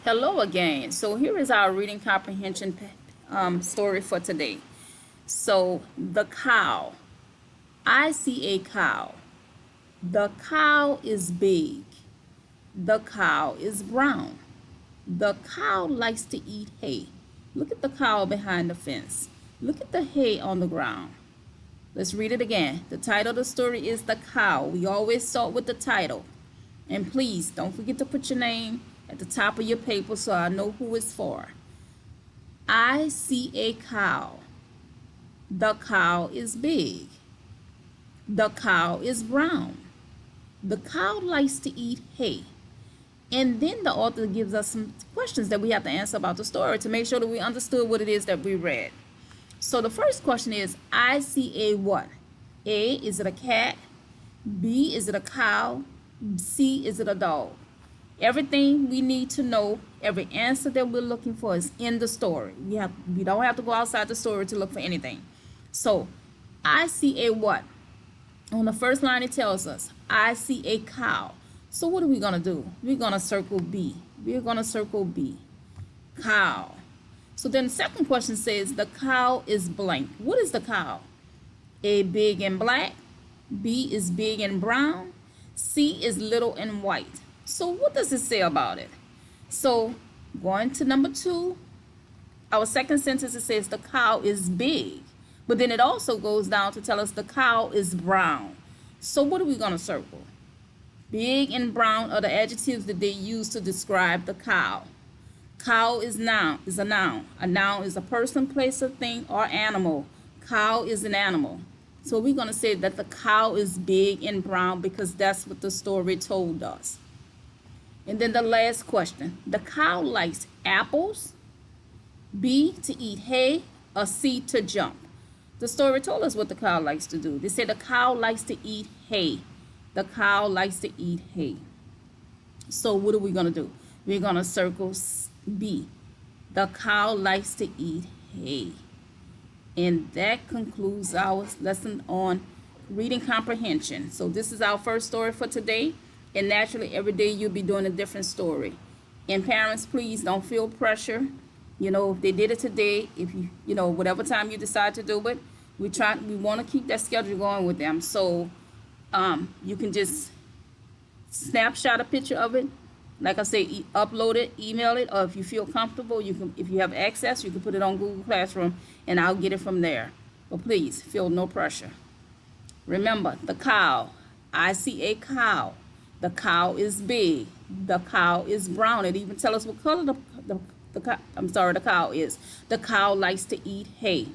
Hello again. So here is our reading comprehension story for today. So the cow. I see a cow. The cow is big. The cow is brown. The cow likes to eat hay. Look at the cow behind the fence. Look at the hay on the ground. Let's read it again. The title of the story is The Cow. We always start with the title. And please don't forget to put your name at the top of your paper so I know who it's for. I see a cow. The cow is big. The cow is brown. The cow likes to eat hay. And then the author gives us some questions that we have to answer about the story to make sure that we understood what it is that we read. So the first question is, I see a what? A, is it a cat? B, is it a cow? C, is it a dog? Everything we need to know, every answer that we're looking for is in the story. We don't have to go outside the story to look for anything. So I see a what? On the first line it tells us, I see a cow. So what are we going to do? We're going to circle B. We're going to circle B. Cow. So then the second question says, the cow is blank. What is the cow? A, big and black. B is big and brown. C is little and white. So what does it say about it? So going to number 2, our second sentence, it says the cow is big. But then it also goes down to tell us the cow is brown. So what are we going to circle? Big and brown are the adjectives that they use to describe the cow. Cow is a noun. A noun is a person, place, or thing, or animal. Cow is an animal. So we're going to say that the cow is big and brown because that's what the story told us. And then the last question. The cow likes apples, B, to eat hay, or C, to jump. The story told us what the cow likes to do. They said the cow likes to eat hay. The cow likes to eat hay. So what are we going to do? We're going to circle B. The cow likes to eat hay. And that concludes our lesson on reading comprehension. So this is our first story for today. And naturally, every day you'll be doing a different story. And parents, please don't feel pressure. You know, if they did it today, if you know, whatever time you decide to do it, we want to keep that schedule going with them. So you can just snapshot a picture of it. Like I say, upload it, email it, or if you feel comfortable, you can. If you have access, you can put it on Google Classroom, and I'll get it from there. But please, feel no pressure. Remember, the cow. I see a cow. The cow is big. The cow is brown. It even tells us what color the cow is. The cow likes to eat hay.